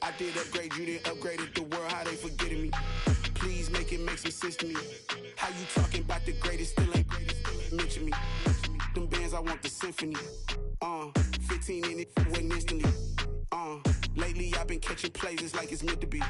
I did upgrade you, then upgraded the world. How they forgetting me? Please make it make some sense to me. How you talking about the greatest, still ain't greatest, mention me. Them bands, I want the symphony. 15 in it, wasn't instantly. Lately I've been catching plays, it's like it's meant to be.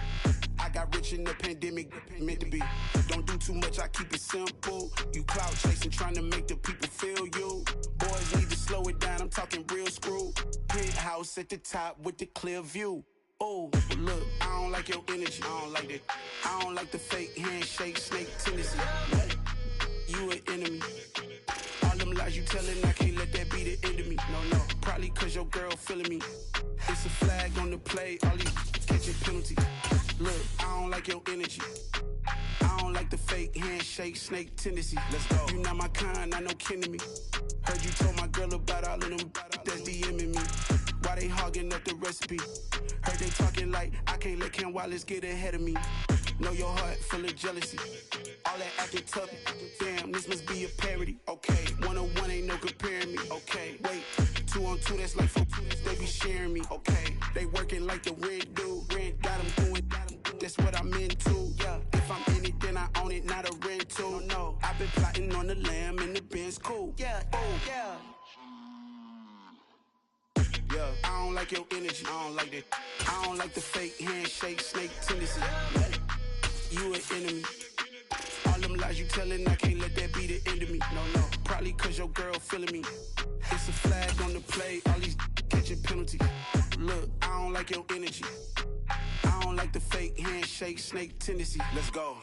I got rich in the pandemic, meant to be. Don't do too much, I keep it simple. You clout chasing, trying to make the people feel you. Boys need to slow it down, I'm talking real screw. Penthouse at the top with the clear view. Oh, look, I don't like your energy, I don't like that. I don't like the fake handshake, snake tendency. You an enemy. All them lies you telling, I can't let that be the end of me. No, probably cause your girl feeling me. It's a flag on the play, all these catching penalties. Look, I don't like your energy. I don't like the fake handshake, snake tendency. Let's go. You not my kind, I know kin to me. Heard you told my girl about all of them that's DMing me. Why they hogging up the recipe? Heard they talking like I can't let Ken Wallace get ahead of me. Know your heart full of jealousy. All that acting tough, damn, this must be a parody. Okay, 1-on-1 ain't no comparing me. Okay, wait, 2-on-2, that's like 4, they be sharing me. Okay, they working like the red dude. Red got them doing, that's what I'm into. Yeah, if I'm in it, then I own it, not a rental. No, I've been plotting on the lamb and the Benz cool. Yeah, oh, yeah. Yeah, I don't like your energy, I don't like that. I don't like the fake handshake, snake tendency. You an enemy. All them lies you telling, I can't let that be the end of me. No, probably cause your girl feeling me. It's a flag on the play, all these catching penalties. Look, I don't like your energy. I don't like the fake handshake, snake tendency. Let's go.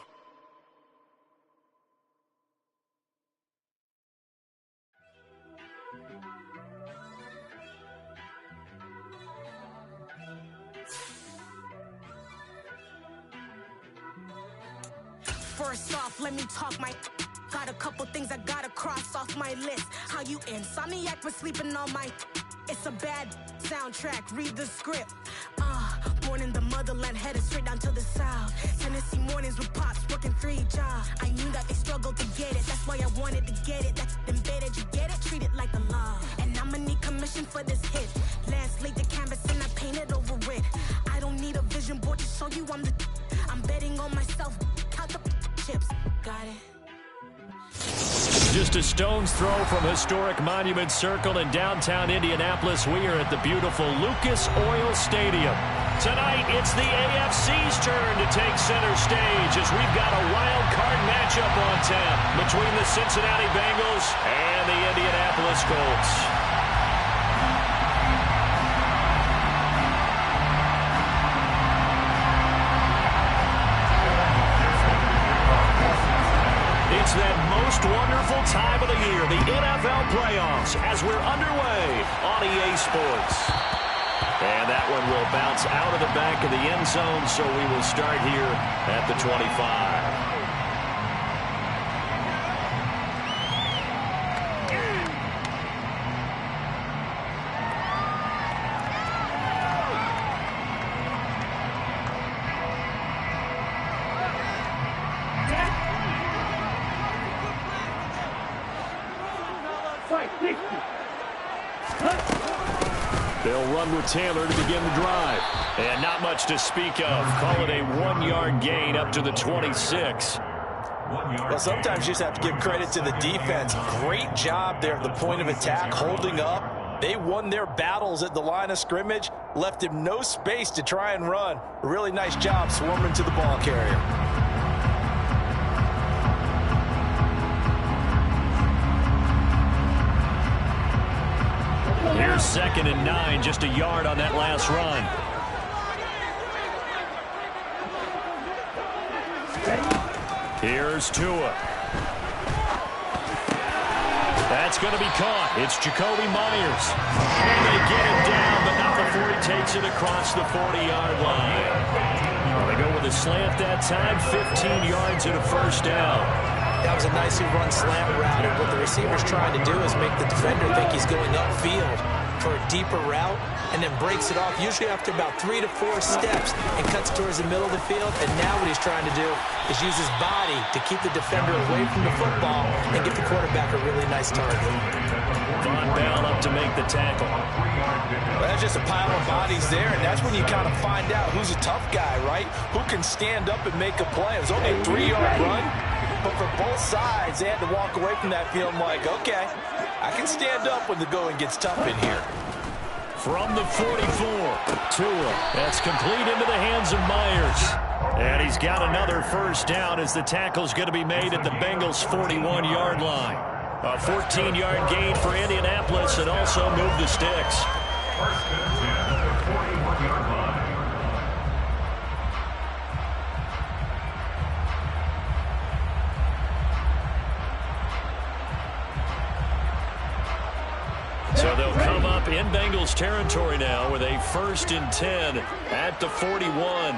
First off, let me talk my... Got a couple things I gotta cross off my list. How you insomniac for sleeping on my... It's a bad soundtrack, read the script. Born in the motherland, headed straight down to the south. Tennessee mornings with pops, working 3 jobs. I knew that they struggled to get it, that's why I wanted to get it. That's embedded, you get it? Treat it like a law. And I'ma need commission for this hit. Lance laid the canvas and I painted over it. I don't need a vision board to show you I'm the... I'm betting on myself, count the chips. Got it. Just a stone's throw from historic Monument Circle in downtown Indianapolis. We are at the beautiful Lucas Oil Stadium. Tonight, it's the AFC's turn to take center stage as we've got a wild card matchup on tap between the Cincinnati Bengals and the Indianapolis Colts. It's that most wonderful time of the year, the NFL playoffs, as we're underway on EA Sports. And that one will bounce out of the back of the end zone, so we will start here at the 25. They'll run with Taylor to begin the drive. And not much to speak of. Call it a 1-yard gain up to the 26. Well, sometimes you just have to give credit to the defense. Great job there at the point of attack, holding up. They won their battles at the line of scrimmage, left him no space to try and run. A really nice job swarming to the ball carrier. Here's 2nd and 9, just a yard on that last run. Here's Tua. That's going to be caught. It's Jacoby Myers. And they get him down, but not before he takes it across the 40-yard line. They go with a slant that time, 15 yards and a first down. That was a nicely run slant route, and what the receiver's trying to do is make the defender think he's going upfield for a deeper route, and then breaks it off, usually after about 3 to 4 steps, and cuts towards the middle of the field. And now what he's trying to do is use his body to keep the defender away from the football and get the quarterback a really nice target. Von Bell up to make the tackle. Well, that's just a pile of bodies there, and that's when you kind of find out who's a tough guy, right? Who can stand up and make a play. It was only a 3-yard run, but for both sides, they had to walk away from that field like, okay, I can stand up when the going gets tough in here. From the 44, Tua. That's complete into the hands of Myers. And he's got another first down as the tackle's going to be made at the Bengals' 41-yard line. A 14-yard gain for Indianapolis and also move the sticks. So they'll come up in Bengals territory now with a 1st and 10 at the 41.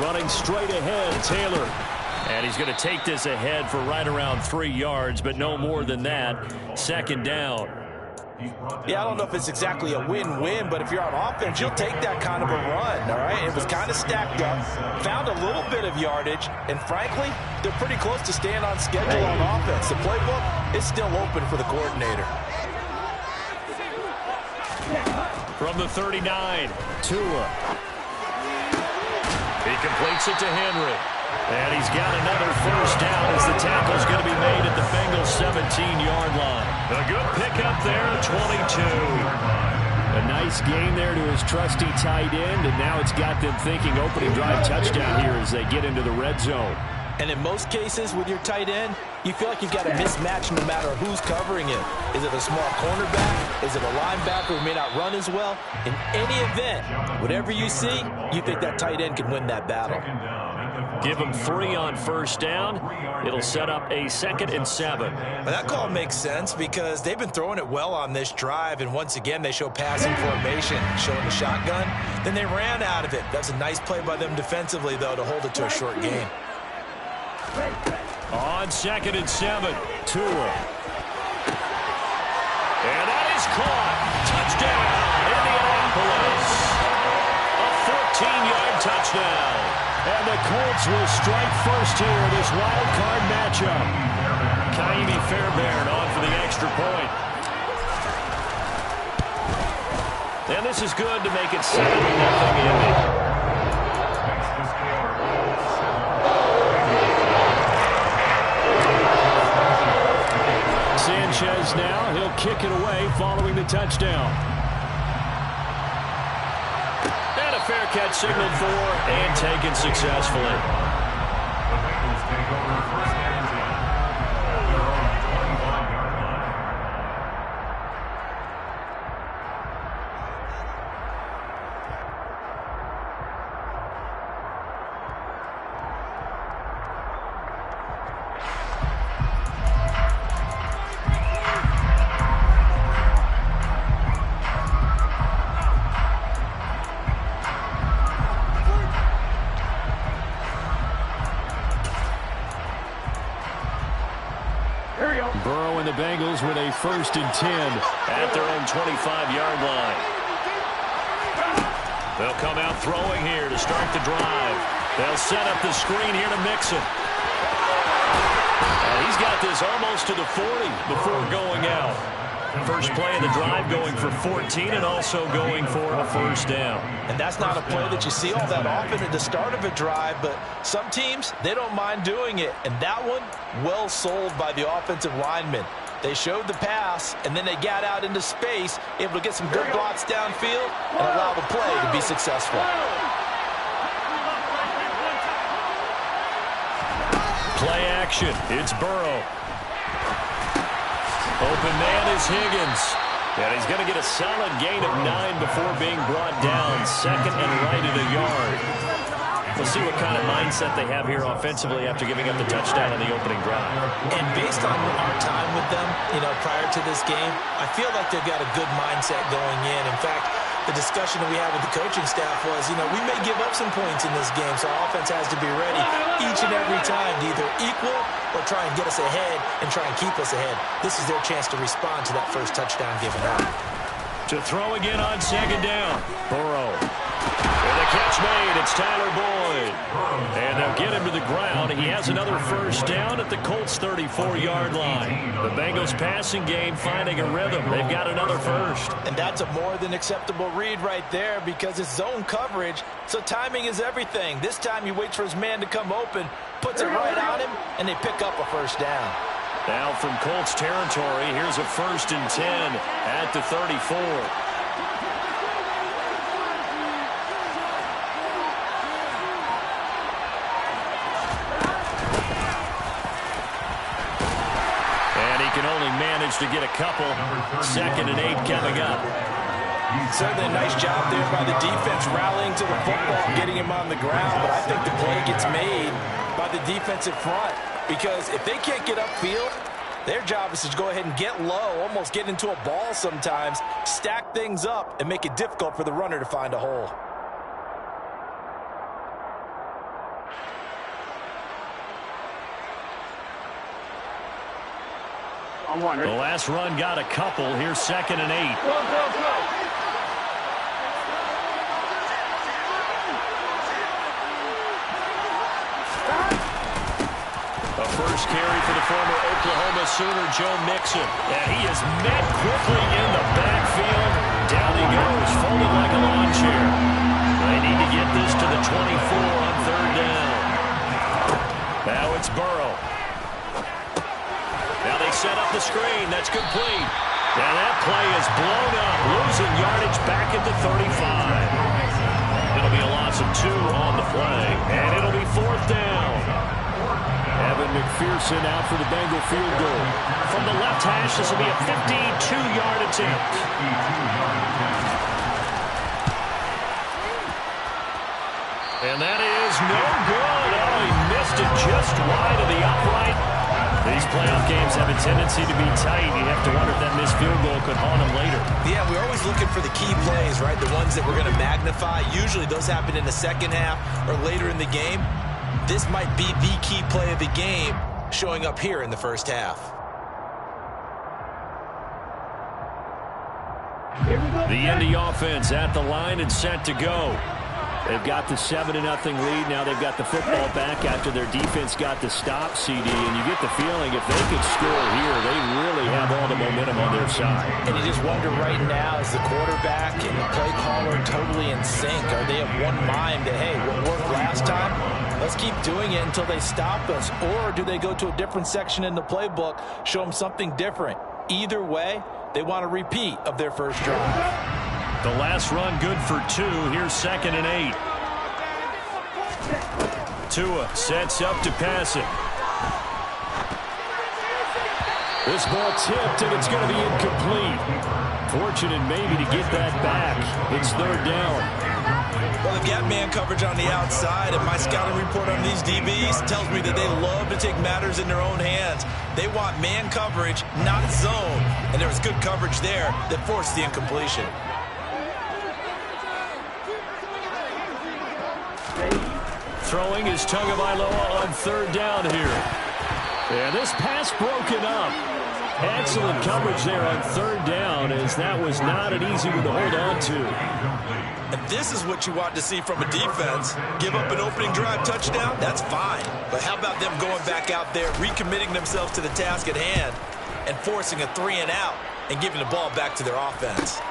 Running straight ahead, Taylor. And he's going to take this ahead for right around 3 yards, but no more than that. 2nd down. Yeah, I don't know if it's exactly a win-win, but if you're on offense, you'll take that kind of a run, all right? It was kind of stacked up, found a little bit of yardage, and frankly, they're pretty close to staying on schedule on offense. The playbook is still open for the coordinator. From the 39, Tua. He completes it to Henry. And he's got another first down as the tackle's going to be made at the Bengals' 17-yard line. A good pickup there at 22. A nice gain there to his trusty tight end, and now it's got them thinking opening drive touchdown here as they get into the red zone. And in most cases with your tight end, you feel like you've got a mismatch no matter who's covering him. Is it a small cornerback? Is it a linebacker who may not run as well? In any event, whatever you see, you think that tight end can win that battle. Give him 3 on first down. It'll set up a 2nd and 7. Well, that call makes sense because they've been throwing it well on this drive, and once again they show passing formation, showing the shotgun. Then they ran out of it. That's a nice play by them defensively, though, to hold it to a short gain. On 2nd and 7, Tua. And that is caught. Touchdown, Indianapolis. A 14-yard touchdown. And the Colts will strike first here in this wild card matchup. Ka'imi Fairbairn on for the extra point. And this is good to make it 7-0 Indy. Sanchez now, he'll kick it away following the touchdown. And a fair catch signaled for and taken successfully. Burrow and the Bengals with a 1st and 10 at their own 25-yard line. They'll come out throwing here to start the drive. They'll set up the screen here to Mixon. And he's got this almost to the 40 before going out. First play of the drive going for 14 and also going for a first down. And that's not a play that you see all that often at the start of a drive, but some teams, they don't mind doing it. And that one, well sold by the offensive linemen. They showed the pass, and then they got out into space, able to get some good blocks downfield and allow the play to be successful. Play action. It's Burrow. Open man is Higgins. And he's going to get a solid gain of 9 before being brought down. 2nd and right at a yard. We'll see what kind of mindset they have here offensively after giving up the touchdown on the opening drive. And based on our time with them, prior to this game, I feel like they've got a good mindset going in. In fact, the discussion that we had with the coaching staff was, you know, we may give up some points in this game, so our offense has to be ready each and every time to either equal or try and get us ahead and try and keep us ahead. This is their chance to respond to that first touchdown given up. To throw again on second down. Burrow. And the catch made. It's Tyler Boyd. And they'll get him to the ground. He has another first down at the Colts' 34-yard line. The Bengals passing game finding a rhythm. They've got another first. And that's a more than acceptable read right there because it's zone coverage, so timing is everything. This time he waits for his man to come open, puts it right on him, and they pick up a first down. Now from Colts territory, here's a 1st and 10 at the 34. Can only manage to get a couple. 2nd and 8 coming up. Certainly a nice job there by the defense rallying to the football, getting him on the ground, but I think the play gets made by the defensive front because if they can't get upfield, their job is to go ahead and get low, almost get into a ball sometimes, stack things up, and make it difficult for the runner to find a hole. The last run got a couple. Here's 2nd and 8. A first carry for the former Oklahoma Sooner, Joe Mixon. And he is met quickly in the backfield. Down he goes, folded like a lawn chair. They need to get this to the 24 on 3rd down. Now it's Burrow. Now they set up the screen. That's complete. Now that play is blown up. Losing yardage back at the 35. It'll be a loss of 2 on the play. And it'll be 4th down. Evan McPherson out for the Bengal field goal. From the left hash, this will be a 52-yard attempt. And that is no good. Oh, he missed it just wide of the upright. These playoff games have a tendency to be tight. You have to wonder if that missed field goal could haunt them later. Yeah, we're always looking for the key plays, right? The ones that we're going to magnify. Usually those happen in the second half or later in the game. This might be the key play of the game showing up here in the first half. The Indy offense at the line and set to go. They've got the 7-0 lead. Now they've got the football back after their defense got the stop, CD. And you get the feeling if they could score here, they really have all the momentum on their side. And you just wonder right now, is the quarterback and the play caller totally in sync? Are they of one mind that, hey, what worked last time? Let's keep doing it until they stop us. Or do they go to a different section in the playbook, show them something different? Either way, they want a repeat of their first drive. The last run good for 2. Here's 2nd and 8. Tua sets up to pass it. This ball tipped, and it's going to be incomplete. Fortunate maybe to get that back. It's 3rd down. Well, they've got man coverage on the outside, and my scouting report on these DBs tells me that they love to take matters in their own hands. They want man coverage, not zone, and there was good coverage there that forced the incompletion. Throwing is Tagovailoa on 3rd down here. And this pass broken up. Excellent coverage there on 3rd down, as that was not an easy one to hold on to. And this is what you want to see from a defense. Give up an opening drive touchdown, that's fine. But how about them going back out there, recommitting themselves to the task at hand, and forcing a 3-and-out and giving the ball back to their offense?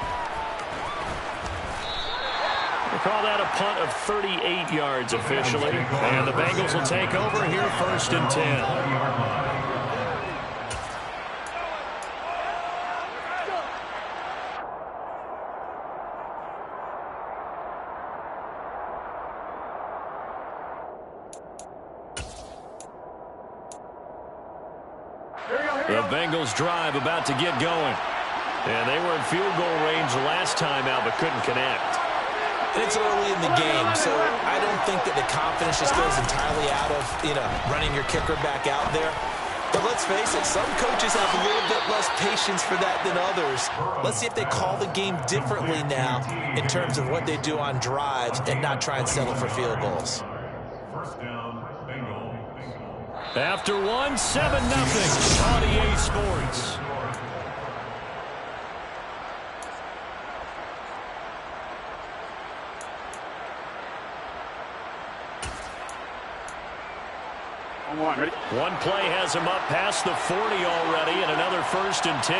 We'll call that a punt of 38 yards officially. And the Bengals will take over here 1st and 10. The Bengals drive about to get going. And they were in field goal range last time out, but couldn't connect. It's early in the game, so I don't think that the confidence just goes entirely out of, running your kicker back out there. But let's face it, some coaches have a little bit less patience for that than others. Let's see if they call the game differently now in terms of what they do on drives and not try and settle for field goals. First down, Bengals. After 1, 7-0 on EA Sports. One play has him up past the 40 already, and another 1st and 10.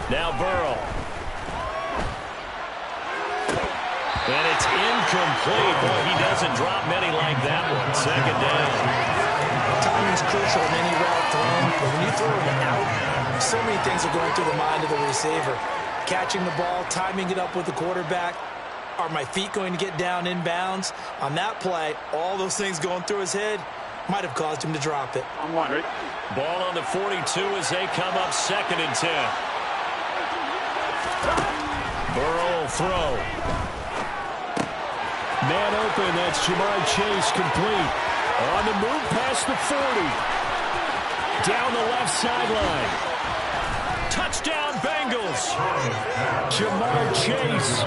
Now Burrow. And it's incomplete. Boy, he doesn't drop many like that one. 2nd down. Timing is crucial in any route thrown. But when you throw it out, so many things are going through the mind of the receiver. Catching the ball, timing it up with the quarterback. Are my feet going to get down in bounds? On that play, all those things going through his head might have caused him to drop it. Ball on the 42 as they come up 2nd and 10. Burrow will throw. Man open, that's Ja'Marr Chase, complete. On the move past the 40. Down the left sideline. Touchdown Bengals. Ja'Marr Chase,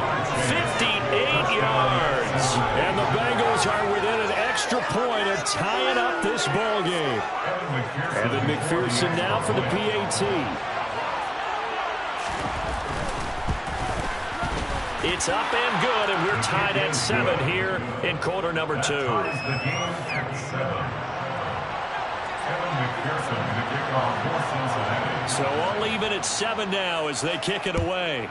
58 yards. And the Bengals are within an extra point of tying up this ball game. Evan McPherson now for the PAT. It's up and good, and we're tied at 7 here in quarter number 2. So all even at 7 now as they kick it away.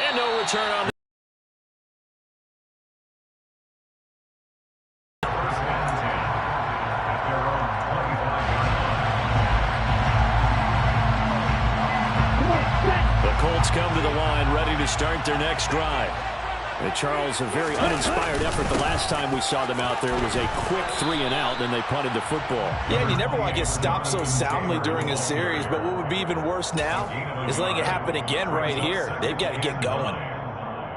And no return on the Colts come to the line, ready to start their next drive. And Charles, a very uninspired effort the last time we saw them out there was a quick 3-and-out, and they punted the football. Yeah, and you never want to get stopped so soundly during a series, but what would be even worse now is letting it happen again right here. They've got to get going.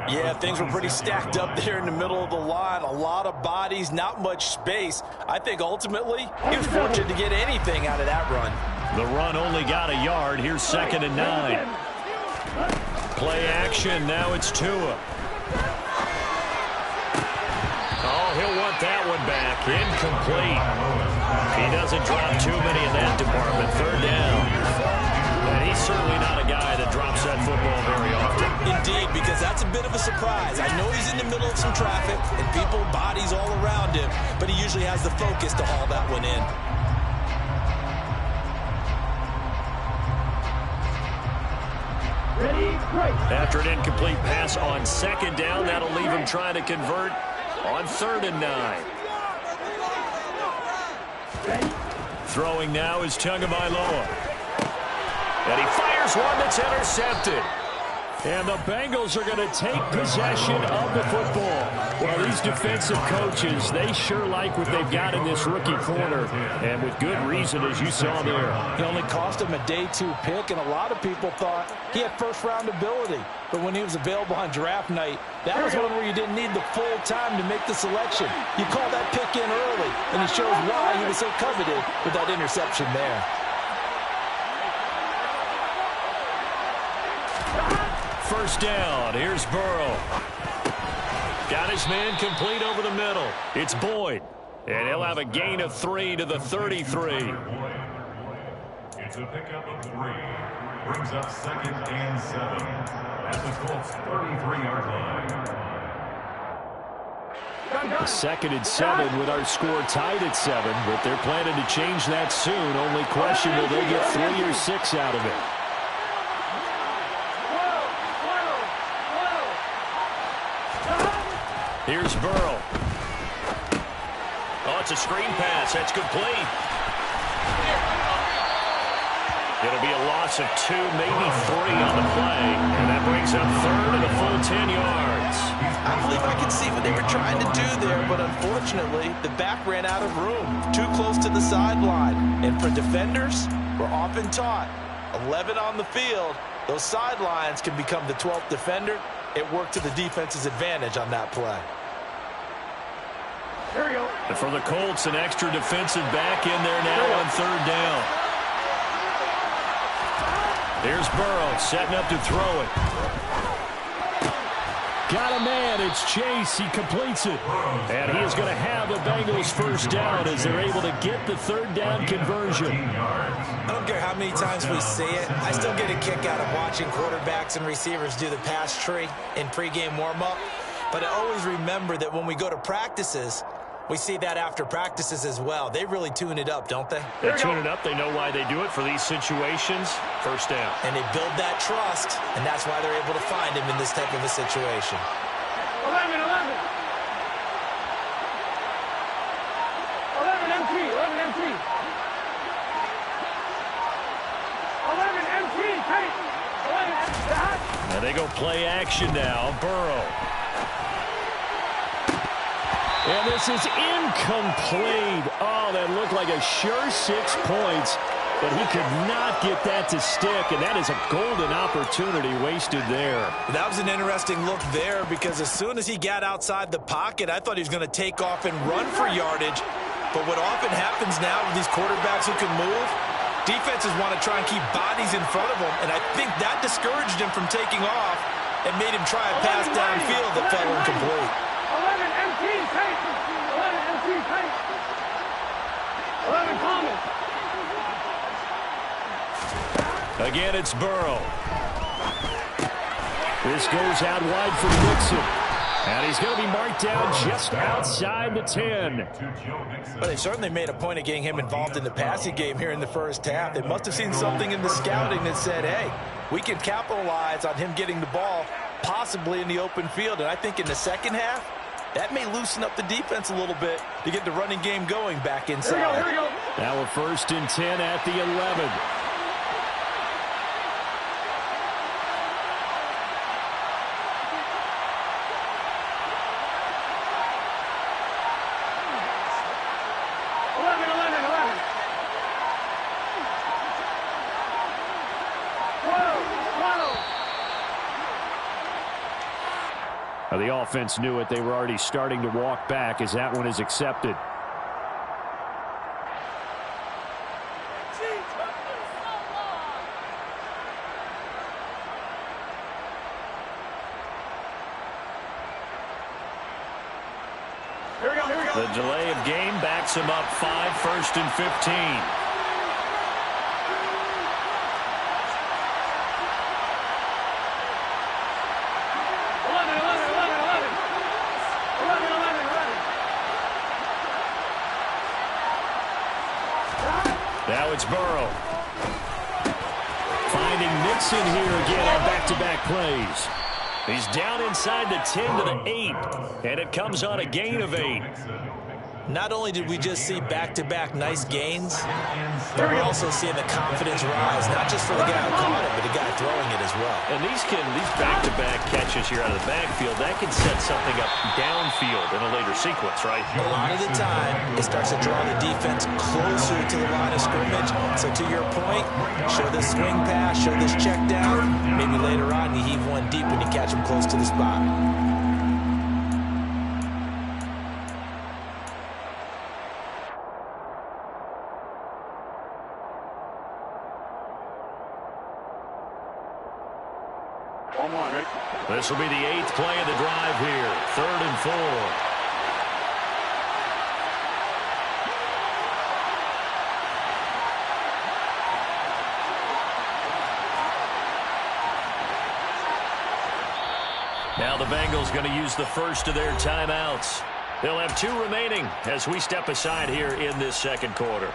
Yeah, things were pretty stacked up there in the middle of the line. A lot of bodies, not much space. I think ultimately he was fortunate to get anything out of that run. The run only got a yard. Here's 2nd and 9. Play action. Now it's Tua. Oh, he'll want that one back. Incomplete. He doesn't drop too many in that department. 3rd down. And he's certainly not a guy that drops that football very often. Indeed, because that's a bit of a surprise. I know he's in the middle of some traffic and people, bodies all around him, but he usually has the focus to haul that one in. After an incomplete pass on 2nd down, that'll leave him trying to convert on 3rd and 9. Throwing now is Tagovailoa. And he fires one that's intercepted. And the Bengals are going to take possession of the football. Well, these defensive coaches, they sure like what they've got in this rookie corner. And with good reason, as you saw there. It only cost him a day 2 pick, and a lot of people thought he had first-round ability. But when he was available on draft night, that was one where you didn't need the full time to make the selection. You call that pick in early, and it shows why he was so coveted with that interception there. First down. Here's Burrow. Got his man complete over the middle. It's Boyd. And he'll have a gain of 3 to the 33. It's a pickup of 3. Brings up 2nd and 7 at the Colts 33-yard line. 2nd and 7 with our score tied at 7, but they're planning to change that soon. Only question, will they get 3 or 6 out of it? Here's Burrow. Oh, it's a screen pass. That's complete. It'll be a loss of 2, maybe 3 on the play. And that brings up third and a full 10 yards. I believe I can see what they were trying to do there, but unfortunately, the back ran out of room. Too close to the sideline. And for defenders, we're often taught, 11 on the field, those sidelines can become the 12th defender. It worked to the defense's advantage on that play. There we go. And for the Colts, an extra defensive back in there now on third down. Here's Burrow setting up to throw it. Got a man. It's Chase. He completes it. And he is going to have the Bengals first down as they're able to get the third down conversion. I don't care how many times we see it. I still get a kick out of watching quarterbacks and receivers do the pass tree in pregame warm-up. But I always remember that when we go to practices, we see that after practices as well. They really tune it up, don't they? They tune it up. They know why they do it for these situations. First down. And they build that trust, and that's why they're able to find him in this type of a situation. 11 MT, 11 MT. 11 MT, tight. 11 And they go play action now. Burrow. And this is incomplete. Oh, that looked like a sure 6 points, but he could not get that to stick, and that is a golden opportunity wasted there. That was an interesting look there because as soon as he got outside the pocket, I thought he was going to take off and run for yardage. But what often happens now with these quarterbacks who can move, defenses want to try and keep bodies in front of them, and I think that discouraged him from taking off and made him try a pass downfield that fell incomplete. 11 MT tight. 11 MT tight. 11 common. Again, it's Burrow. This goes out wide for Mixon. And he's going to be marked down just outside the 10. Well, they certainly made a point of getting him involved in the passing game here in the first half. They must have seen something in the scouting that said, hey, we can capitalize on him getting the ball possibly in the open field. And I think in the second half, that may loosen up the defense a little bit to get the running game going back inside. Here we go. Now we're first and 10 at the 11. The offense knew it. They were already starting to walk back as that one is accepted. Here we go. The delay of game backs him up 5, first and 15. Now it's Burrow. Finding Mixon here again on back-to-back plays. He's down inside the 10 to the 8, and it comes on a gain of 8. Not only did we just see back-to-back nice gains, but we're also seeing the confidence rise, not just for the guy who caught it, but the guy throwing it as well. And these back-to-back catches here out of the backfield, that can set something up downfield in a later sequence, right? A lot of the time, it starts to draw the defense closer to the line of scrimmage. So to your point, show this swing pass, show this check down. Maybe later on you heave one deep when you catch him close to the spot. This will be the 8th play of the drive here. 3rd and 4. Now the Bengals going to use the first of their timeouts. They'll have 2 remaining as we step aside here in this second quarter.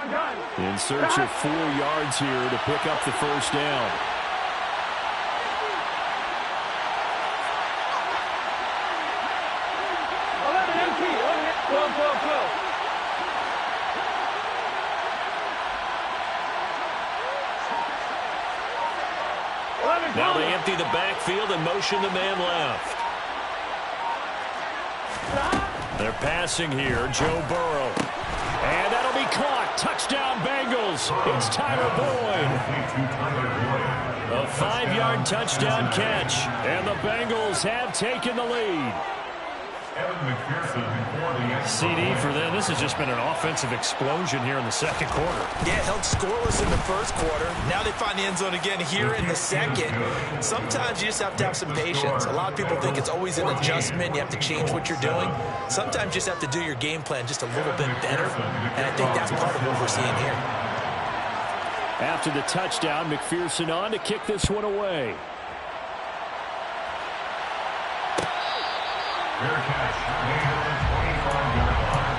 In search of 4 yards here to pick up the first down. Now they empty the backfield and motion the man left. They're passing here, Joe Burrow. And that'll be caught. Touchdown Bengals. It's Tyler Boyd. A 5-yard touchdown catch. And the Bengals have taken the lead. CD for them. This has just been an offensive explosion here in the second quarter. Yeah, held scoreless in the first quarter. Now they find the end zone again here in the second. Sometimes you just have to have some patience. A lot of people think it's always an adjustment. You have to change what you're doing. Sometimes you just have to do your game plan just a little bit better. And I think that's part of what we're seeing here. After the touchdown, McPherson on to kick this one away. Fair catch made at the 25-yard line.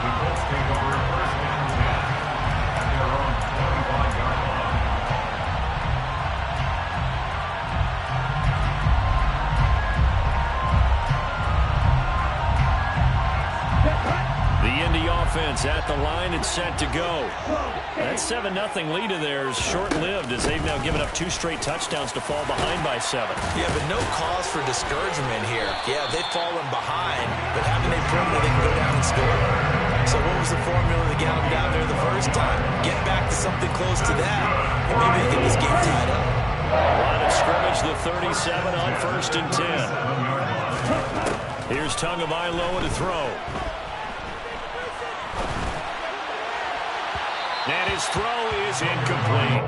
The Colts take over first and 10 at their own 25-yard line. The Indy offense at the line and set to go. That 7-0 lead of theirs short-lived as they've now given up 2 straight touchdowns to fall behind by 7. Yeah, but no cause for discouragement here. Yeah, they've fallen behind, but haven't they proven that they can go down and score? So what was the formula to get them down there the first time? Get back to something close to that, and maybe they get this game tied up. Line of scrimmage, the 37 on 1st and 10. Here's Tagovailoa to throw. And his throw is incomplete.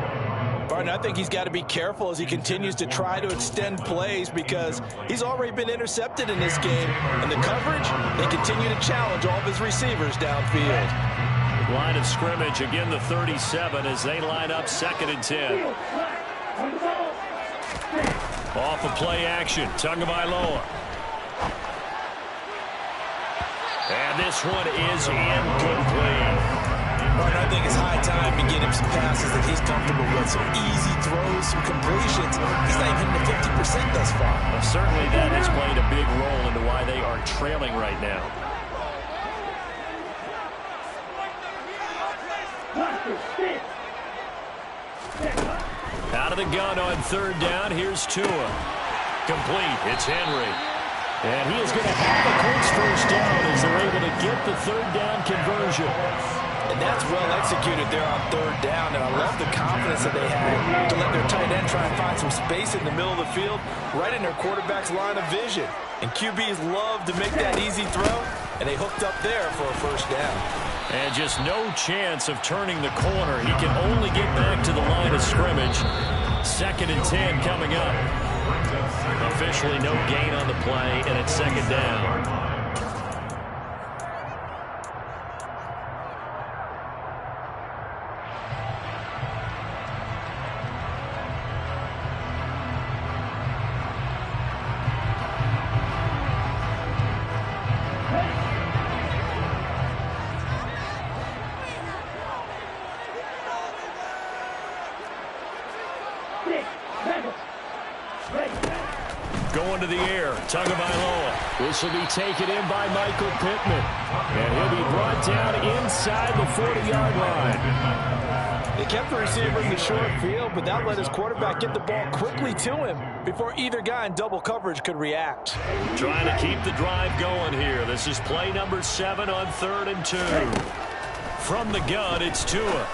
Barton, I think he's got to be careful as he continues to try to extend plays because he's already been intercepted in this game. And the coverage, they continue to challenge all of his receivers downfield. Line of scrimmage, again the 37 as they line up 2nd and 10. Off of play action, Tagovailoa. And this one is incomplete. I think it's high time to get him some passes that he's comfortable with. Some easy throws, some completions. He's not even hitting the 50% thus far. Well, certainly that has played a big role into why they are trailing right now. Out of the gun on 3rd down. Here's Tua. Complete. It's Henry. And he is going to have the Colts first down as they're able to get the 3rd down conversion. And that's well executed there on 3rd down. And I love the confidence that they had to let their tight end try and find some space in the middle of the field, right in their quarterback's line of vision. And QBs love to make that easy throw, and they hooked up there for a first down. And just no chance of turning the corner. He can only get back to the line of scrimmage. 2nd and 10 coming up. Officially no gain on the play, and it's 2nd down. Going to the air, Tagovailoa. This will be taken in by Michael Pittman. And he'll be brought down inside the 40-yard line. They kept the receiver in the short field, but that let his quarterback get the ball quickly to him before either guy in double coverage could react. Trying to keep the drive going here. This is play number 7 on 3rd and 2. From the gun, it's Tua.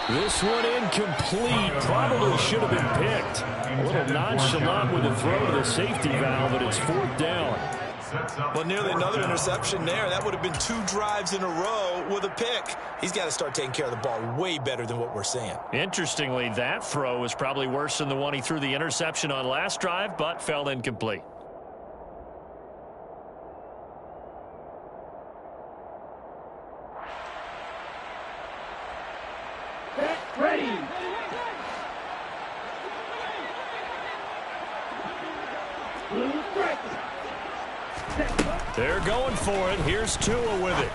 This one incomplete. Probably should have been picked. A little nonchalant with the throw to the safety valve, but it's 4th down. Well, nearly another interception there. That would have been 2 drives in a row with a pick. He's got to start taking care of the ball way better than what we're seeing. Interestingly, that throw was probably worse than the one he threw the interception on last drive, but fell incomplete. Ready. They're going for it. Here's Tua with it.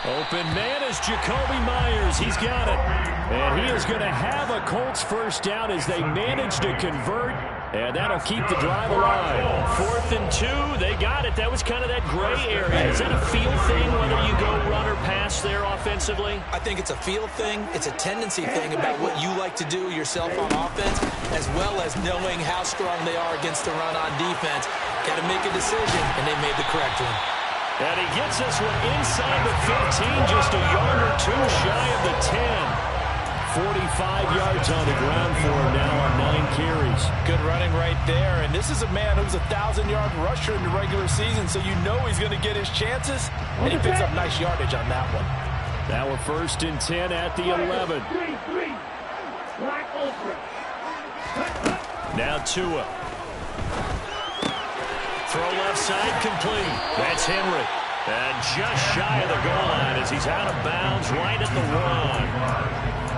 Open man is Jakobi Meyers. He's got it. And he is going to have a Colts first down as they manage to convert. And that'll keep the drive alive. 4th and 2. They got it. That was kind of that gray area. Is that a feel thing, whether you go run or pass there offensively? I think it's a feel thing. It's a tendency thing about what you like to do yourself on offense, as well as knowing how strong they are against the run on defense. Got to make a decision, and they made the correct one. And he gets this one inside the 15, just a yard or two shy of the 10. 45 yards on the ground for him now on 9 carries. Good running right there. And this is a man who's a 1,000-yard rusher in the regular season, so you know he's going to get his chances. And he picks up nice yardage on that one. Now a 1st and 10 at the 11. Now Tua. Throw left side complete. That's Henry. And just shy of the goal line as he's out of bounds right at the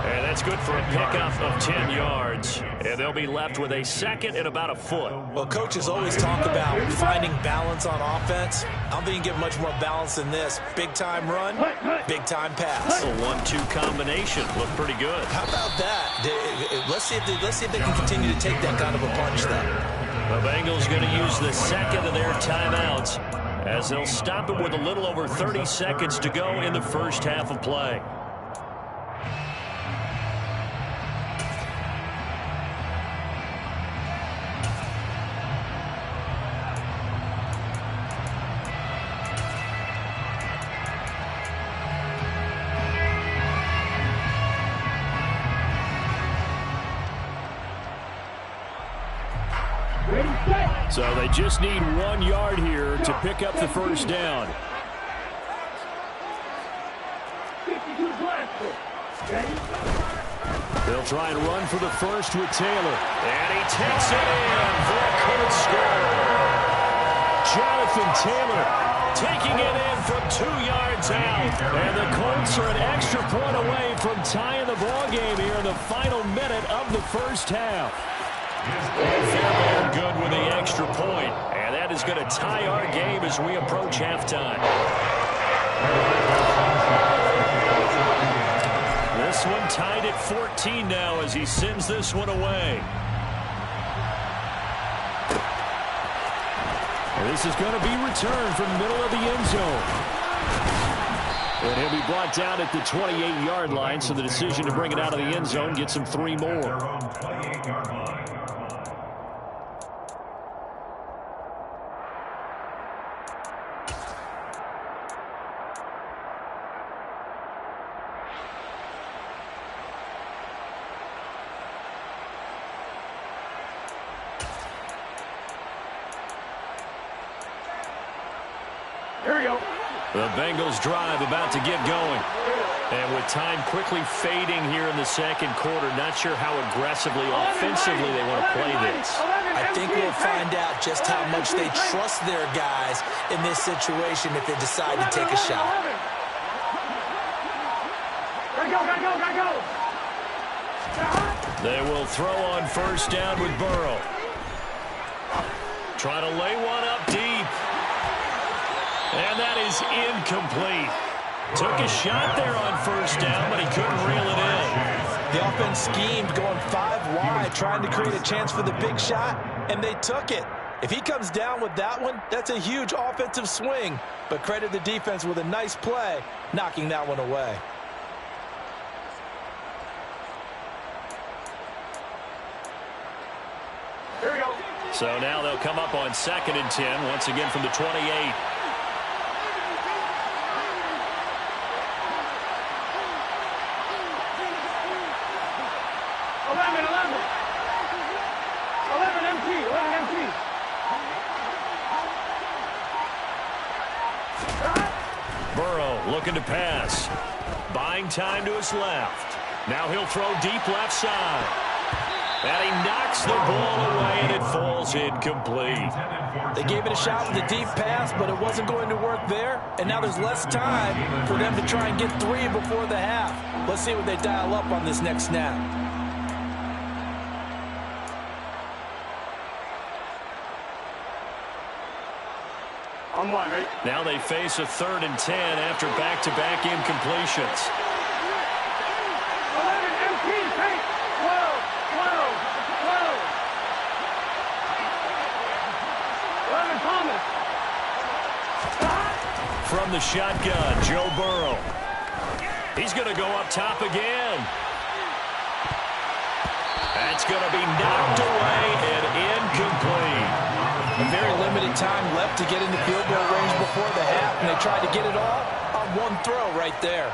1. And that's good for a pickup of 10 yards. And they'll be left with a 2nd and about a foot. Well, coaches always talk about finding balance on offense. I don't think you can get much more balance than this. Big-time run, big-time pass. A 1-2 combination. Looked pretty good. How about that? Let's see if they can continue to take that kind of a punch then. The Bengals going to use the 2nd of their timeouts as they'll stop it with a little over 30 seconds to go in the first half of play. So they just need 1 yard here to pick up the first down. They'll try and run for the first with Taylor. And he takes it in for a Colts score. Jonathan Taylor taking it in from 2 yards out. And the Colts are an extra point away from tying the ball game here in the final minute of the first half. Fairbairn good with the extra point. And that is going to tie our game as we approach halftime. This one tied at 14 now as he sends this one away. And this is going to be returned from the middle of the end zone. And he'll be brought down at the 28-yard line, so the decision to bring it out of the end zone gets him 3 more. The Bengals drive about to get going. And with time quickly fading here in the second quarter, not sure how aggressively, offensively they want to play this. I think we'll find out just how much they trust their guys in this situation if they decide to take a shot. They will throw on first down with Burrow. Try to lay one up deep. And that is incomplete. Took a shot there on first down, but he couldn't reel it in. The offense schemed going 5 wide, trying to create a chance for the big shot, and they took it. If he comes down with that one, that's a huge offensive swing. But credit the defense with a nice play, knocking that one away. Here we go. So now they'll come up on 2nd and 10, once again from the 28. Looking to pass. Buying time to his left. Now he'll throw deep left side. And he knocks the ball away, and it falls incomplete. They gave it a shot with a deep pass, but it wasn't going to work there. And now there's less time for them to try and get 3 before the half. Let's see what they dial up on this next snap. Now they face a 3rd and 10 after back-to-back incompletions. 11, MT, take 12, 12, 12. 11, Thomas. From the shotgun, Joe Burrow. He's going to go up top again. That's going to be knocked away and incomplete. A very limited time left to get into field goal range before the half, and they tried to get it all on one throw right there.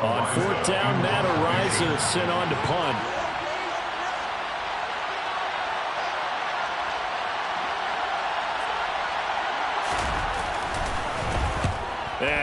On 4th down, Matt Araiza is sent on to punt.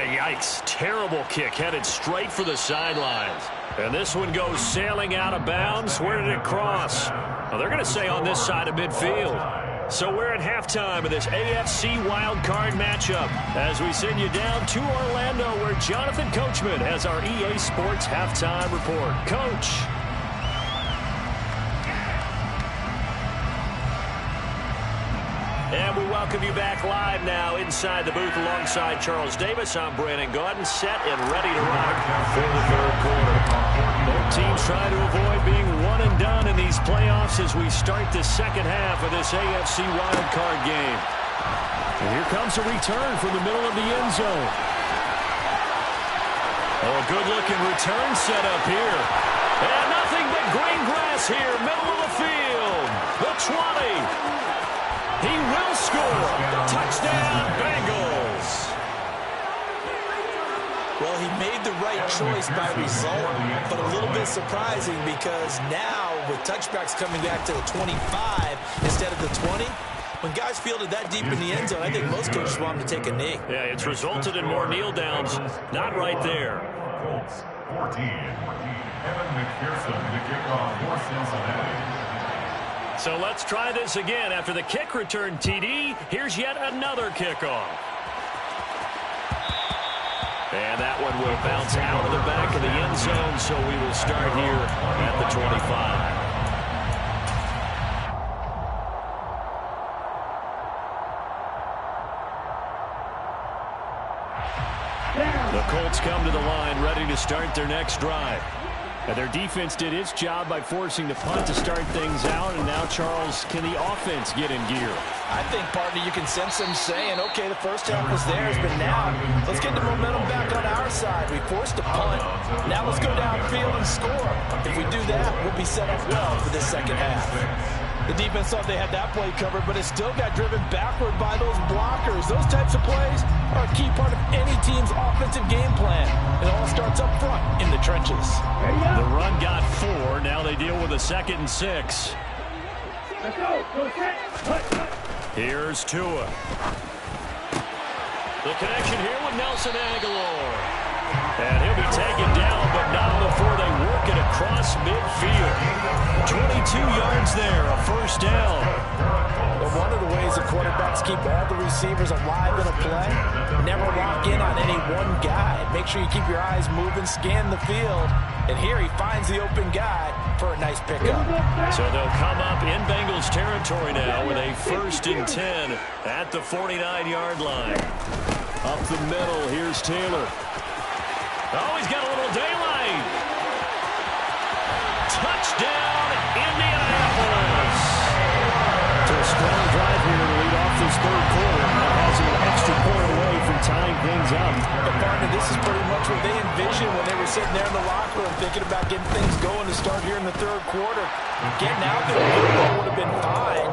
Yikes. Terrible kick headed straight for the sidelines. And this one goes sailing out of bounds. Where did it cross? Well, they're going to say on this side of midfield. So we're at halftime of this AFC wildcard matchup as we send you down to Orlando where Jonathan Coachman has our EA Sports halftime report. Coach. And we welcome you back live now inside the booth alongside Charles Davis. I'm Brandon Gaudin, set and ready to rock for the 3rd quarter. Both teams trying to avoid being one and done in these playoffs as we start the 2nd half of this AFC wildcard game. And here comes a return from the middle of the end zone. Oh, a good-looking return set up here. And nothing but green grass here, middle of the field. The 20. He will score. Touchdown, Bengals. Well, he made the right choice by result, but a little bit surprising because now with touchbacks coming back to the 25 instead of the 20, when guys fielded that deep in the end zone, I think most coaches want them to take a knee. Yeah, it's resulted in more kneel downs. Not right there. Colts 14. Evan McPherson, the kickoff for Cincinnati. So let's try this again. After the kick return TD, here's yet another kickoff. And that one will bounce out of the back of the end zone, so we will start here at the 25. The Colts come to the line, ready to start their next drive. And their defense did its job by forcing the punt to start things out. And now, Charles, can the offense get in gear? I think, partner, you can sense them saying, okay, the first half was theirs, but now let's get the momentum back on our side. We forced a punt. Now let's go downfield and score. If we do that, we'll be set up well for this 2nd half. The defense thought they had that play covered, but it still got driven backward by those blockers. Those types of plays are a key part of any team's offensive game plan. It all starts up front in the trenches. The run got 4. Now they deal with a 2nd and 6. Let's go. Here's Tua. The connection here with Nelson Aguilar. And he'll be taken down, but not before they work it across midfield. 22 yards there, a 1st down. Well, one of the ways the quarterbacks keep all the receivers alive in a play, never lock in on any one guy. Make sure you keep your eyes moving, scan the field. And here he finds the open guy for a nice pickup. So they'll come up in Bengals territory now with a 1st and 10 at the 49-yard line. Up the middle, here's Taylor. Oh, he's got a little daylight. Touchdown, Indianapolis. So a strong drive here to lead off this 3rd quarter. That has an extra point away from tying things up. But, partner, this is pretty much what they envisioned when they were sitting there in the locker room thinking about getting things going to start here in the 3rd quarter. Getting out there would have been fine.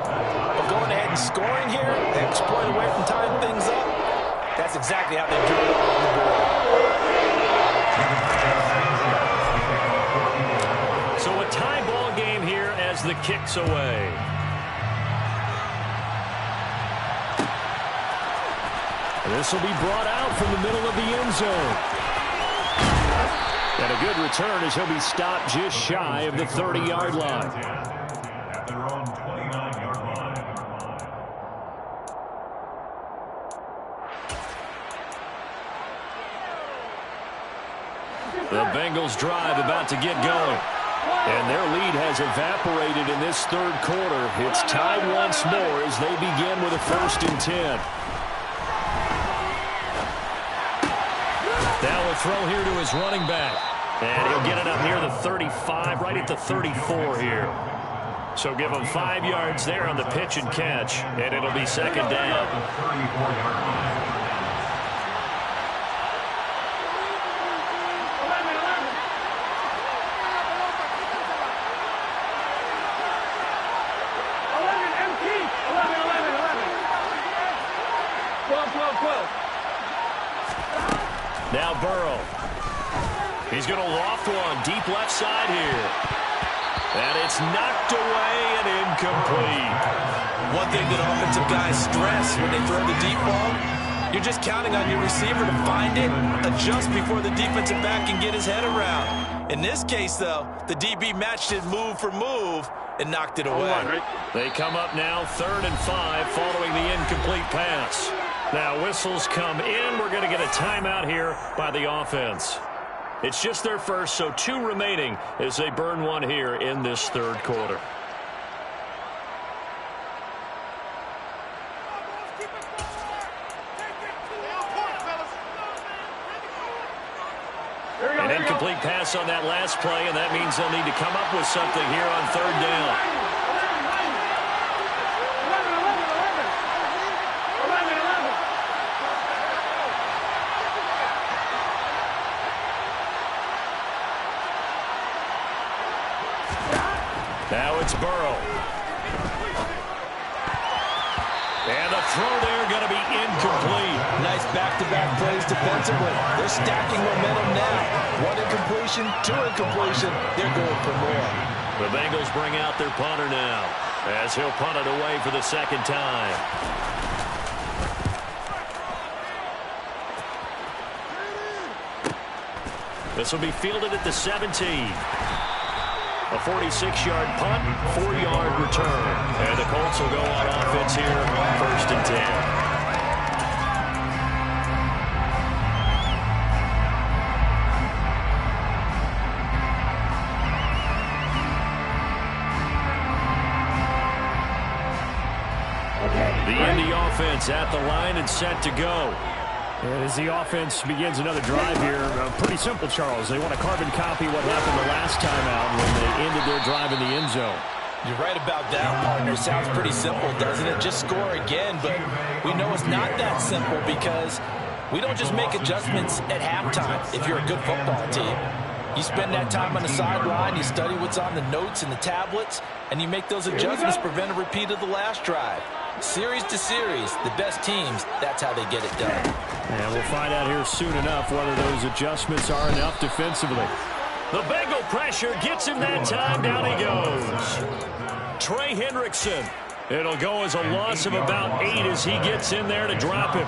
But going ahead and scoring here, an extra point away from tying things up, that's exactly how they drew it up on the board. So a tie ball game here as the kick's away. This will be brought out from the middle of the end zone. And a good return as he'll be stopped just shy of the 30-yard line. At their own 29-yard line. The Bengals drive about to get going. And their lead has evaporated in this 3rd quarter. It's tied once more as they begin with a 1st and 10. will throw here to his running back. And he'll get it up near the 35, right at the 34 here. So give him 5 yards there on the pitch and catch, and it'll be second down. 34-yard line. Now Burrow. He's going to loft one deep left side here. And it's knocked away and incomplete. One thing that offensive guys stress when they throw the deep ball, you're just counting on your receiver to find it, adjust before the defensive back can get his head around. In this case, though, the DB matched it move for move and knocked it away. They come up now 3rd and 5 following the incomplete pass. Now whistles come in. We're going to get a timeout here by the offense. It's just their first, so 2 remaining as they burn one here in this 3rd quarter. An incomplete pass on that last play, and that means they'll need to come up with something here on 3rd down. Now it's Burrow. And the throw there going to be incomplete. Nice back-to-back plays defensively. They're stacking momentum now. 1 incompletion, 2 incompletion. They're going for more. The Bengals bring out their punter now as he'll punt it away for the 2nd time. This will be fielded at the 17. A 46-yard punt, 4-yard return. And the Colts will go on offense here, 1st and 10. The Indy offense at the line and set to go. And as the offense begins another drive here, pretty simple, Charles. They want to carbon copy what happened the last time out when they ended their drive in the end zone. You're right about that, partner. Sounds pretty simple, doesn't it? Just score again, but we know it's not that simple because we don't just make adjustments at halftime if you're a good football team. You spend that time on the sideline, you study what's on the notes and the tablets, and you make those adjustments to prevent a repeat of the last drive. Series to series, the best teams, that's how they get it done. And we'll find out here soon enough whether those adjustments are enough defensively. The Bengal pressure gets him that time. Down he goes. Trey Hendrickson. It'll go as a loss of about 8 as he gets in there to drop him.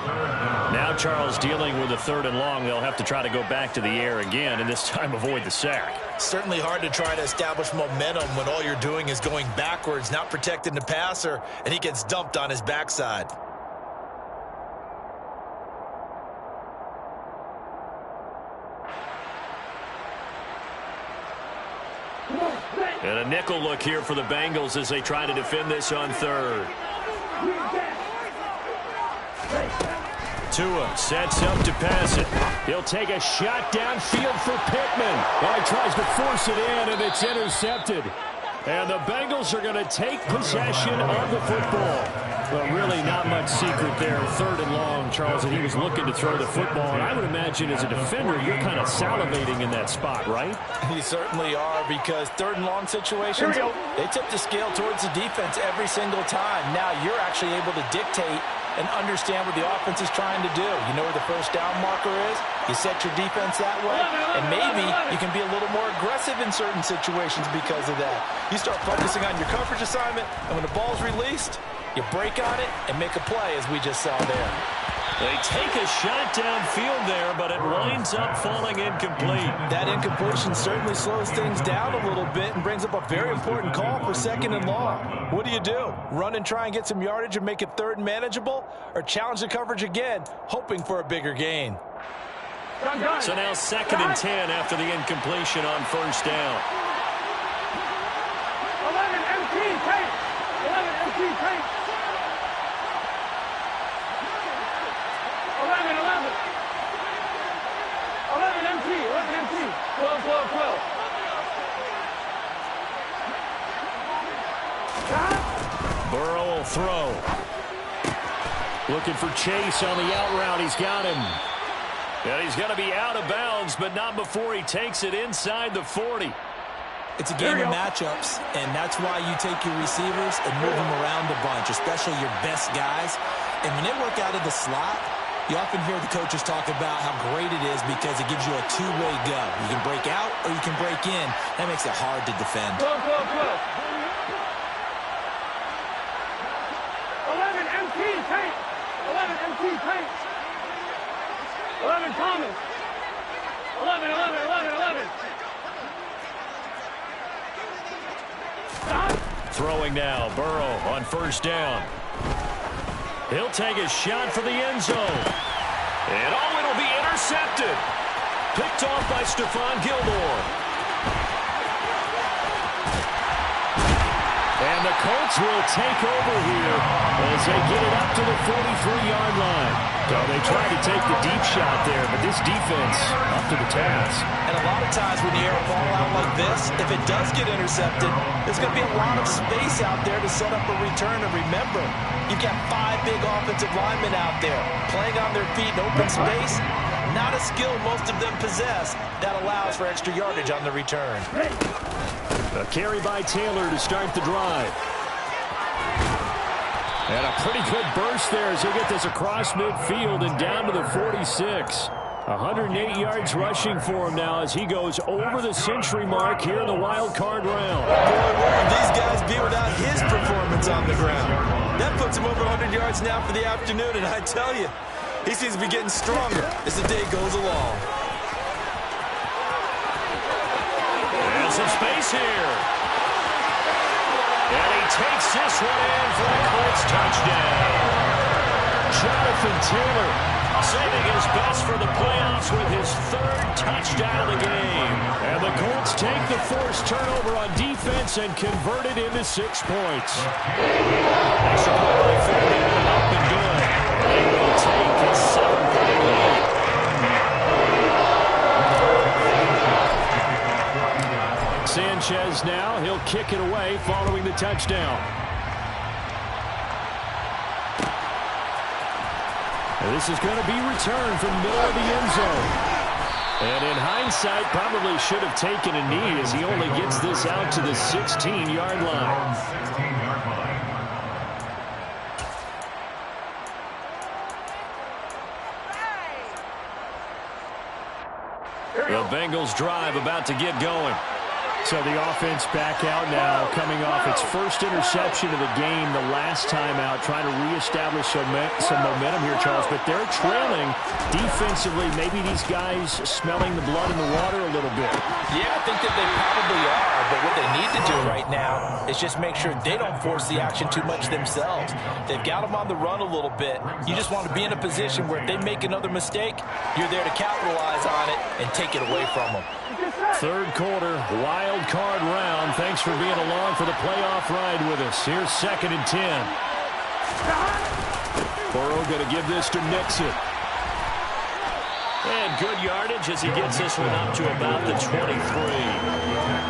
Now Charles dealing with a 3rd and long. They'll have to try to go back to the air again and this time avoid the sack. Certainly hard to try to establish momentum when all you're doing is going backwards, not protecting the passer, and he gets dumped on his backside. And a nickel look here for the Bengals as they try to defend this on 3rd. Tua sets up to pass it. He'll take a shot downfield for Pittman. Well, he tries to force it in, and it's intercepted. And the Bengals are going to take possession of the football. Well, really not much secret there. 3rd and long, Charles, and he was looking to throw the football. And I would imagine as a defender, you're kind of salivating in that spot, right? You certainly are, because 3rd and long situations, they tip the scale towards the defense every single time. Now you're actually able to dictate and understand what the offense is trying to do. You know where the first down marker is. You set your defense that way, and maybe you can be a little more aggressive in certain situations because of that. You start focusing on your coverage assignment, and when the ball's released, you break on it and make a play, as we just saw there. They take a shot downfield there, but it winds up falling incomplete. That incompletion certainly slows things down a little bit and brings up a very important call for 2nd and long. What do? Run and try and get some yardage and make it 3rd and manageable, or challenge the coverage again, hoping for a bigger gain? So now 2nd and 10 after the incompletion on 1st down. 11 MT tape. 11 MT tape. 11. 11 They'll throw. Looking for Chase on the out route. He's got him. And he's going to be out of bounds, but not before he takes it inside the 40. It's a game of matchups, and that's why you take your receivers and move them around a bunch, especially your best guys. And when they work out of the slot, you often hear the coaches talk about how great it is because it gives you a two-way go. You can break out or you can break in. That makes it hard to defend. 11 MT Tate. 11 MT Tate. 11 Thomas. 11, 11, 11, 11. Throwing now, Burrow on first down. He'll take a shot for the end zone. And it'll be intercepted. Picked off by Stephon Gilmore. And the Colts will take over here as they get it up to the 43-yard line. So they tried to take the deep shot there, but this defense up to the task. And a lot of times when you air a ball out like this, if it does get intercepted, there's going to be a lot of space out there to set up a return. And remember, you've got 5 big offensive linemen out there playing on their feet in open space. Not a skill most of them possess that allows for extra yardage on the return. A carry by Taylor to start the drive. And a pretty good burst there as he'll get this across midfield and down to the 46. 108 yards rushing for him now as he goes over the century mark here in the wild card round. Boy, where would these guys be without his performance on the ground? That puts him over 100 yards now for the afternoon, and I tell you, he seems to be getting stronger as the day goes along. There's some space here. And he takes this one in for a Colts touchdown. Jonathan Taylor saving his best for the playoffs with his 3rd touchdown of the game. And the Colts take the forced turnover on defense and convert it into 6 points. Extra point by Fairbairn, up and good. They will take a 7-point lead. Sanchez now, he'll kick it away following the touchdown. And this is going to be returned from the middle of the end zone. And in hindsight, probably should have taken a knee as he only gets this out to the 16-yard line. 16-yard line. The Bengals drive about to get going. So the offense back out now, coming off its first interception of the game the last time out, trying to reestablish some momentum here, Charles. But they're trailing defensively. Maybe these guys smelling the blood in the water a little bit. Yeah, I think that they probably are, but what they need to do right now is just make sure they don't force the action too much themselves. They've got them on the run a little bit. You just want to be in a position where if they make another mistake, you're there to capitalize on it and take it away from them. 3rd quarter, wild card round. Thanks for being along for the playoff ride with us. Here's 2nd and 10. Burrow going to give this to Nixon. And good yardage as he gets this one up to about the 23.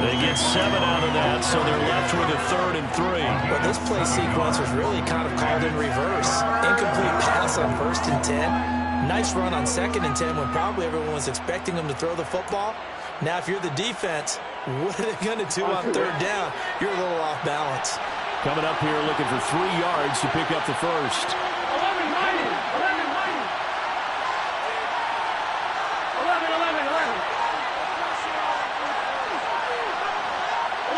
They get 7 out of that, so they're left with a 3rd and 3. Well, this play sequence was really kind of called in reverse. Incomplete pass on 1st and 10. Nice run on 2nd and 10 when probably everyone was expecting him to throw the football. Now, if you're the defense, what are they going to do on 3rd down? You're a little off balance. Coming up here looking for 3 yards to pick up the first. 11 mighty. 11 mighty. 11, 11, 11.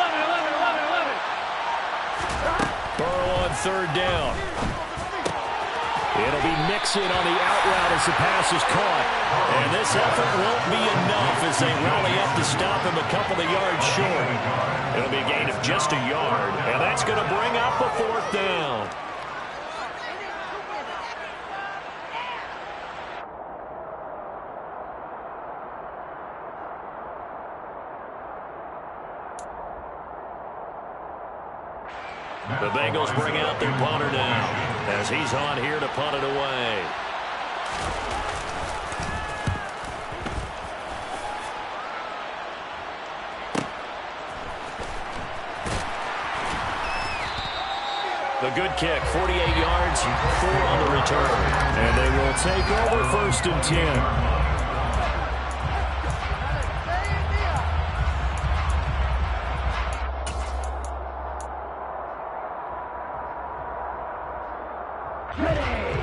11, 11, 11, 11. Burrow on 3rd down. It'll be Nixon on the out route as the pass is caught. And this effort won't be enough as they rally up to stop him a couple of yards short. It'll be a gain of just a yard, and that's going to bring up a 4th down. The Bengals bring out their punter now as he's on here to punt it away. The good kick, 48 yards, 4 on the return. And they will take over 1st and 10.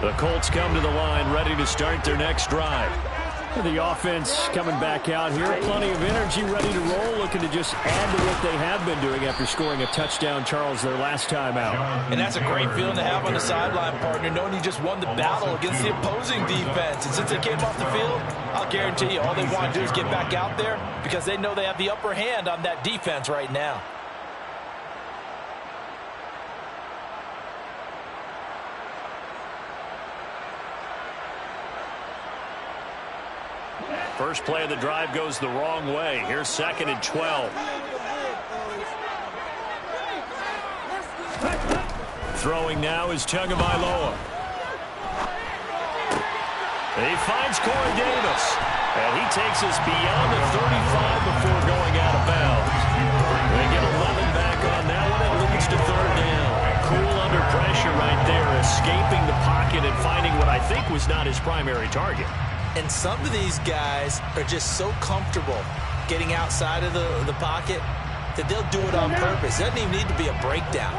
The Colts come to the line, ready to start their next drive. The offense coming back out here. Plenty of energy, ready to roll, looking to just add to what they have been doing after scoring a touchdown, Charles, their last time out. And that's a great feeling to have on the sideline, partner, knowing you just won the battle against the opposing defense. And since they came off the field, I'll guarantee you all they want to do is get back out there because they know they have the upper hand on that defense right now. First play of the drive goes the wrong way. Here's 2nd and 12. Throwing now is Tagovailoa. He finds Corey Davis. And he takes us beyond the 35 before going out of bounds. They get 11 back on that one. It leads to 3rd down. Cool under pressure right there, escaping the pocket and finding what I think was not his primary target. And some of these guys are just so comfortable getting outside of the pocket that they'll do it on purpose. It doesn't even need to be a breakdown.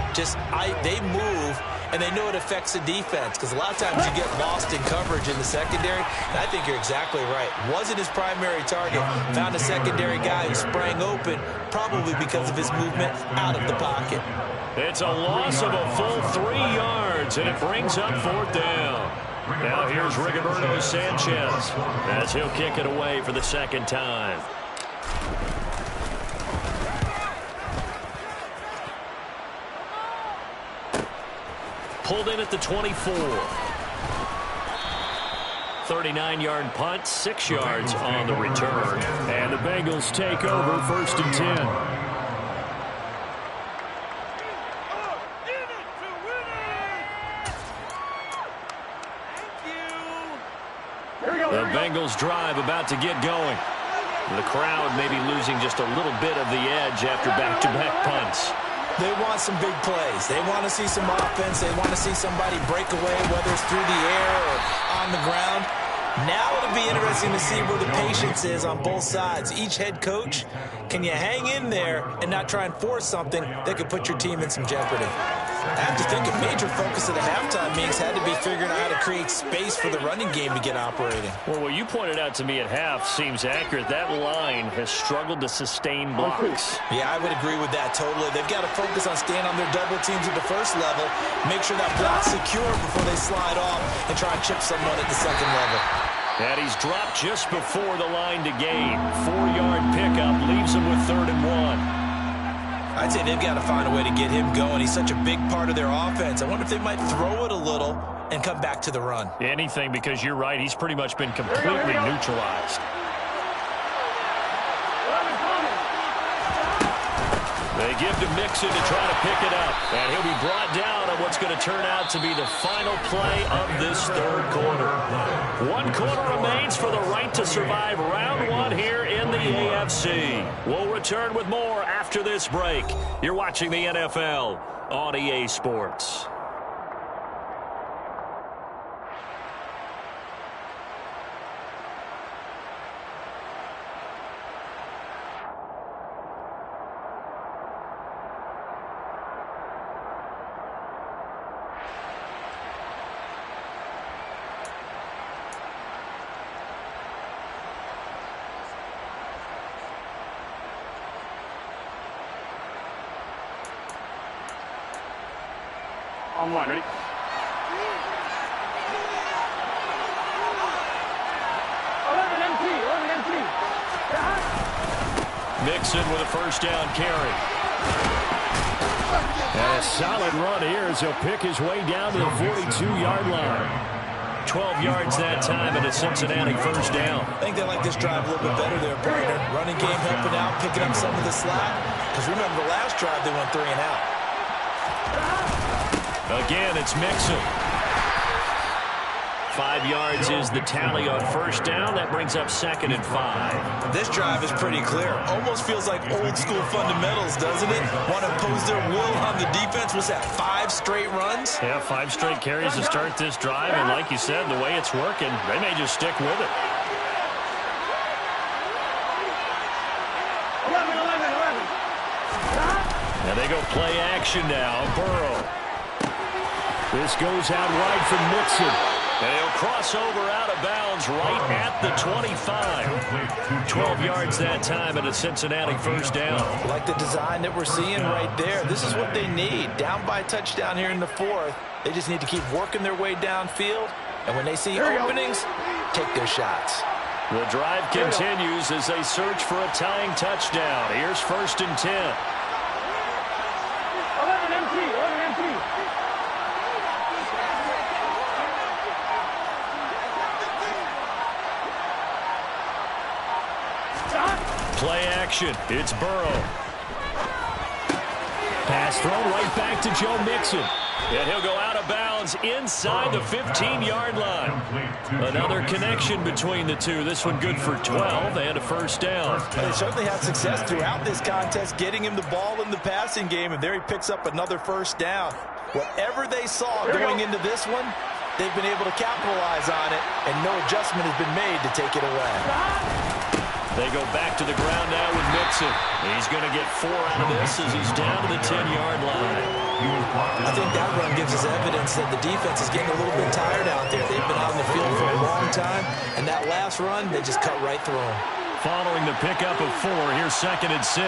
They move, and they know it affects the defense because a lot of times you get lost in coverage in the secondary. And I think you're exactly right. Wasn't his primary target. Found a secondary guy who sprang open, probably because of his movement out of the pocket. It's a loss of a full 3 yards, and it brings up 4th down. Now here's Rigoberto Sanchez as he'll kick it away for the 2nd time. Pulled in at the 24. 39-yard punt, 6 yards on the return. And the Bengals take over 1st and 10. The Bengals drive about to get going. The crowd maybe losing just a little bit of the edge after back-to-back punts. They want some big plays. They want to see some offense. They want to see somebody break away, whether it's through the air or on the ground. Now it'll be interesting to see where the patience is on both sides. Each head coach, can you hang in there and not try and force something that could put your team in some jeopardy? I have to think a major focus of the halftime meetings had to be figuring out how to create space for the running game to get operating. Well, what you pointed out to me at half seems accurate. That line has struggled to sustain blocks. Yeah, I would agree with that totally. They've got to focus on staying on their double teams at the first level, make sure that block's secure before they slide off and try and chip someone at the second level. And he's dropped just before the line to gain. 4-yard pickup leaves him with 3rd and 1. I'd say they've got to find a way to get him going. He's such a big part of their offense. I wonder if they might throw it a little and come back to the run. Anything, because you're right. He's pretty much been completely neutralized. They give to Mixon to try to pick it up. And he'll be brought down on what's going to turn out to be the final play of this 3rd quarter. 1 quarter remains for the right to survive round 1 here in the AFC. We'll return with more after this break. You're watching the NFL on EA Sports. Online, ready? 11 empty. Mixon with a 1st down carry. And a solid run here as he'll pick his way down to the 42-yard line. 12 yards that time and a Cincinnati 1st down. I think they like this drive a little bit better there, partner. Running game helping out, picking up some of the slack. Because remember, the last drive they went 3 and out. Again, it's Mixon. 5 yards is the tally on first down. That brings up 2nd and 5. This drive is pretty clear. Almost feels like old school fundamentals, doesn't it? Want to impose their will on the defense. Was that 5 straight runs? Yeah, 5 straight carries to start this drive. And like you said, the way it's working, they may just stick with it. 11. And they go play action now. Burrow. This goes out wide from Mixon. And he'll cross over out of bounds right at the 25. 12 yards that time and a Cincinnati first down. Like the design that we're seeing right there. This is what they need. Down by a touchdown here in the 4th. They just need to keep working their way downfield. And when they see openings, take their shots. The drive continues as they search for a tying touchdown. Here's 1st and 10. 11 empty. Play action. It's Burrow. Pass throw right back to Joe Mixon. And he'll go out of bounds inside the 15-yard line. Another connection between the two. This one good for 12 and a first down. They certainly had success throughout this contest, getting him the ball in the passing game, and there he picks up another first down. Whatever they saw going into this one, they've been able to capitalize on it, and no adjustment has been made to take it away. They go back to the ground now with Mixon. He's going to get 4 out of this as he's down to the 10-yard line. I think that run gives us evidence that the defense is getting a little bit tired out there. They've been out in the field for a long time, and that last run, they just cut right through them. Following the pickup of 4, here's 2nd and 6.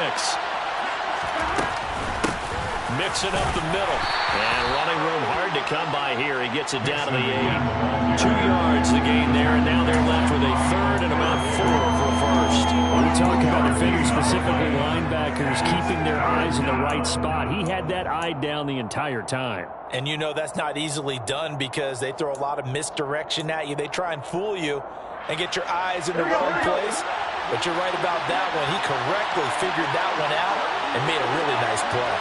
Mixing up the middle. And running room hard to come by here. He gets it down to the 8. 2 yards the gain there, and now they're left with a 3rd and about 4 for first. When we talk about defenders, specifically linebackers, keeping their eyes in the right spot. He had that eye down the entire time. And you know that's not easily done because they throw a lot of misdirection at you. They try and fool you and get your eyes in the wrong place. But you're right about that one. He correctly figured that one out and made a really nice play.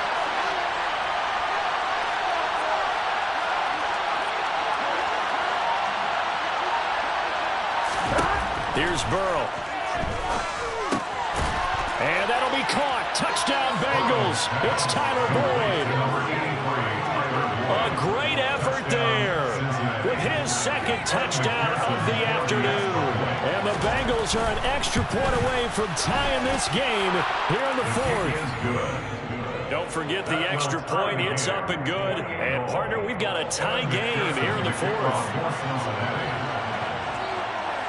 Here's Burrow. And that'll be caught. Touchdown Bengals. It's Tyler Boyd. A great effort there with his 2nd touchdown of the afternoon. And the Bengals are an extra point away from tying this game here in the 4th. Don't forget the extra point. It's up and good. And, partner, we've got a tie game here in the 4th.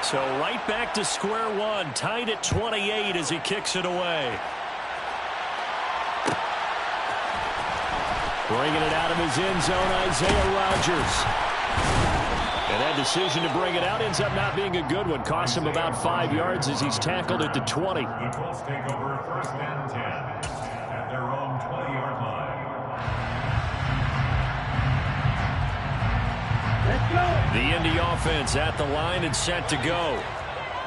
So right back to square one, tied at 28 as he kicks it away. Bringing it out of his end zone, Isaiah Rodgers. And that decision to bring it out ends up not being a good one. Costs him about 5 yards as he's tackled at the 20. The Colts take over 1st and 10 at their own 20-yard line. The Indy offense at the line and set to go.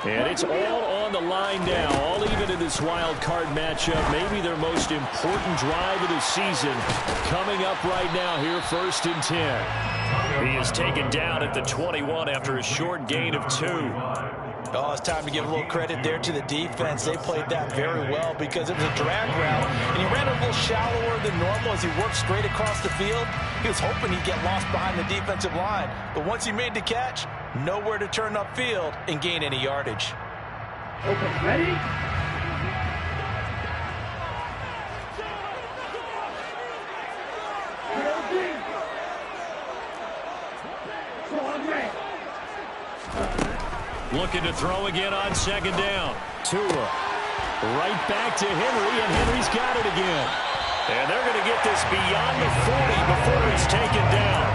And it's all on the line now, all even in this wild card matchup. Maybe their most important drive of the season coming up right now here, 1st and 10. He is taken down at the 21 after a short gain of 2. Oh, it's time to give a little credit there to the defense. They played that very well because it was a drag route, and he ran a little shallower than normal as he worked straight across the field. He was hoping he'd get lost behind the defensive line, but once he made the catch, nowhere to turn upfield and gain any yardage. Okay, ready? Looking to throw again on 2nd down. Tua right back to Henry, and Henry's got it again. And they're going to get this beyond the 40 before he's taken down.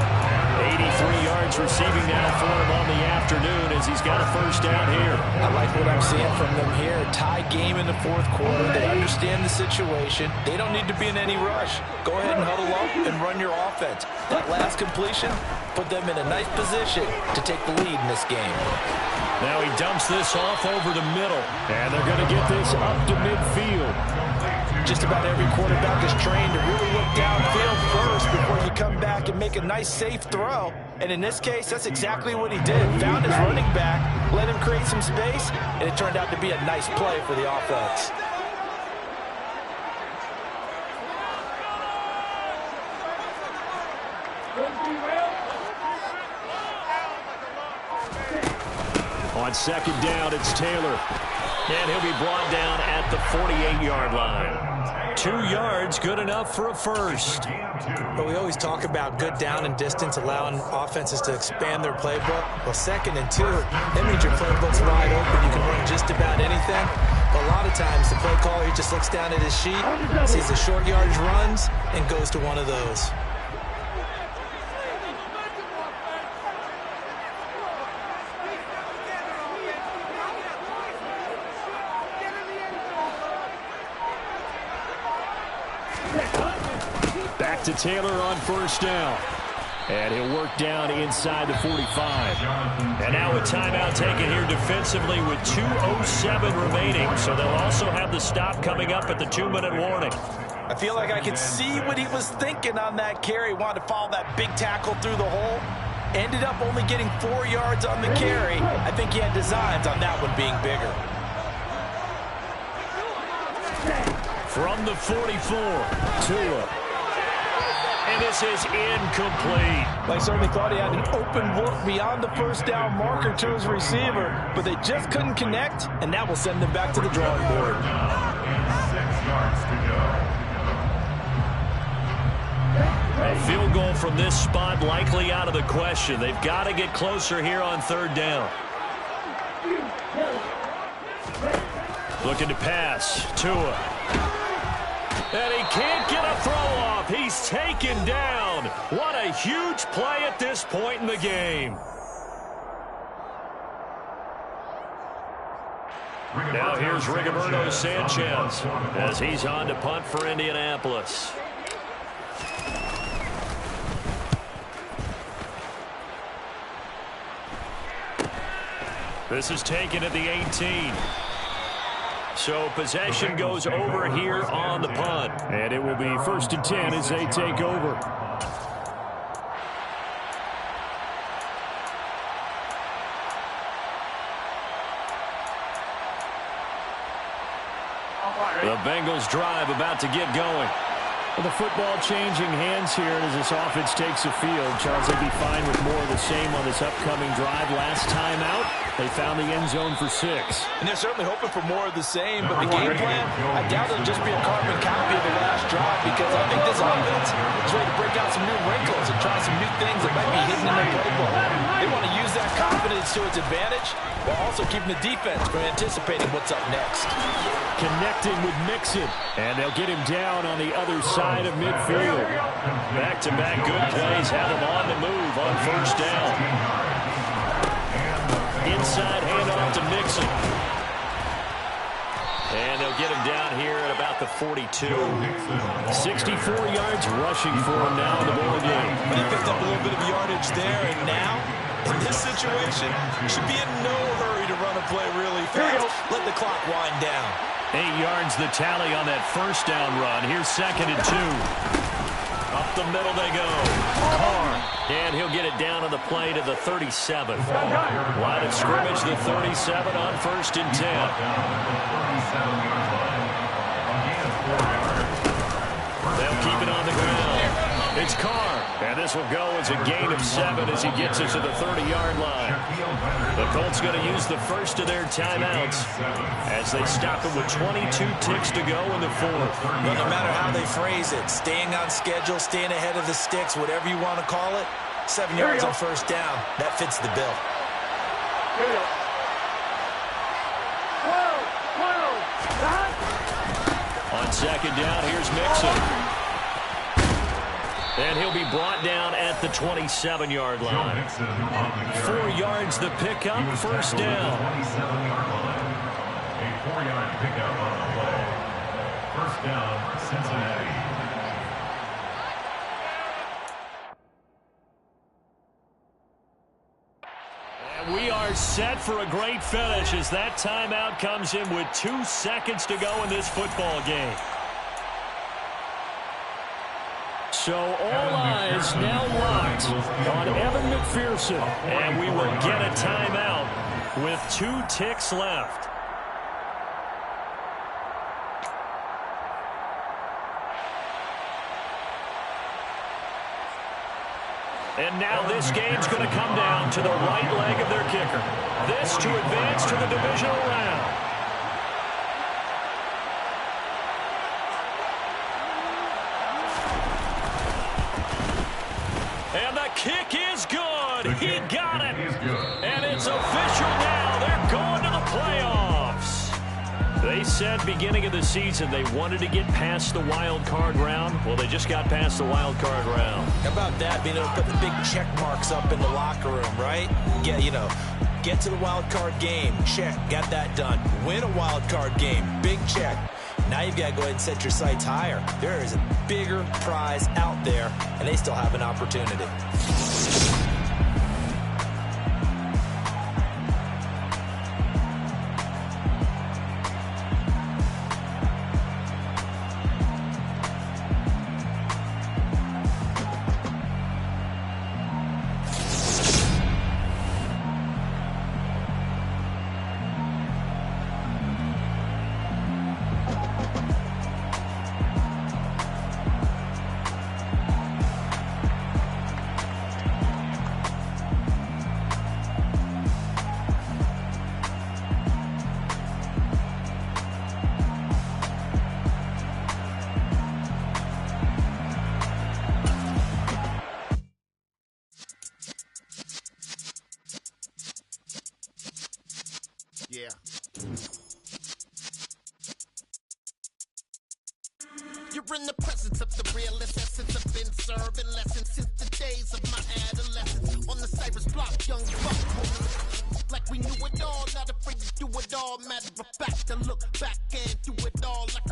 83 yards receiving now for him on the afternoon as he's got a first down here. I like what I'm seeing from them here. Tie game in the 4th quarter. They understand the situation. They don't need to be in any rush. Go ahead and huddle up and run your offense. That last completion put them in a nice position to take the lead in this game. Now he dumps this off over the middle. And they're going to get this up to midfield. Just about every quarterback is trained to really look downfield first before you come back and make a nice, safe throw. And in this case, that's exactly what he did. Found his running back, let him create some space, and it turned out to be a nice play for the offense. On second down, it's Taylor. And he'll be brought down at the 48-yard line. 2 yards, good enough for a first. But we always talk about good down and distance, allowing offenses to expand their playbook. Well, 2nd and 2, that means your playbook's wide open. You can run just about anything. But a lot of times, the play caller, he just looks down at his sheet, sees the short yardage runs, and goes to one of those. Back to Taylor on first down. And he'll work down inside the 45. And now a timeout taken here defensively with 2:07 remaining. So they'll also have the stop coming up at the 2-minute warning. I feel like I could see what he was thinking on that carry. Wanted to follow that big tackle through the hole. Ended up only getting 4 yards on the carry. I think he had designs on that one being bigger. From the 44, Tua. And this is incomplete. I certainly thought he had an open look beyond the first down marker to his receiver, but they just couldn't connect, and that will send them back to the drawing board. 6 yards to go. A field goal from this spot likely out of the question. They've got to get closer here on 3rd down. Looking to pass. Tua. And he can't get a throw off. He's taken down. What a huge play at this point in the game. Now here's Rigoberto Sanchez as he's on to punt for Indianapolis. This is taken at the 18. So possession goes over here on the punt. And it will be 1st and 10 as they take over. The Bengals drive about to get going. Well, the football changing hands here as this offense takes the field. Charles, they'd be fine with more of the same on this upcoming drive. Last time out, they found the end zone for 6. And they're certainly hoping for more of the same, but the game plan, I doubt it'll just be a carbon copy of the last drive, because I think this offense is ready to break out some new wrinkles and try some new things that might be hidden in their playbook. They want to use that confidence to its advantage while also keeping the defense from anticipating what's up next. Connecting with Mixon, and they'll get him down on the other side of midfield. Back-to-back good plays have him on the move on 1st down. Inside handoff to Mixon. And they'll get him down here at about the 42. 64 yards rushing for him now in the ball game. But he picked up a little bit of yardage there, and now, in this situation, should be in no hurry to run a play really fast. Let the clock wind down. 8 yards the tally on that 1st down run. Here's 2nd and 2. Up the middle they go. Carr. And he'll get it down on the play to the 37. Line of scrimmage, the 37 on 1st and 10. They'll keep it on the ground. It's Carr. And this will go as a gain of 7 as he gets it to the 30-yard line. The Colts going to use the first of their timeouts as they stop it with 22 ticks to go in the 4th. Well, no matter how they phrase it, staying on schedule, staying ahead of the sticks, whatever you want to call it, 7 yards on 1st down, that fits the bill. On 2nd down, here's Mixon. And he'll be brought down at the 27-yard line. 4 yards the pickup, 1st down. A 4-yard pickup on the play. 1st down, Cincinnati. And we are set for a great finish as that timeout comes in with 2 seconds to go in this football game. So all eyes now locked on Evan McPherson. And we will get a timeout with 2 ticks left. And now this game's going to come down to the right leg of their kicker. This to advance to the divisional round. And the kick is good. He got it. And it's official now. They're going to the playoffs. They said beginning of the season they wanted to get past the wild card round. Well, they just got past the wild card round. How about that, being able to put the big check marks up in the locker room, right? Yeah, you know, get to the wild card game. Check, got that done. Win a wild card game. Big check. Now you've got to go ahead and set your sights higher. There is a bigger prize out there, and they still have an opportunity. Yeah. You're in the presence of the realest essence. I've been serving lessons since the days of my adolescence. On the Cyrus block, young buck. Like we knew it all, not afraid to do it all. Matter of fact, to look back and do it all like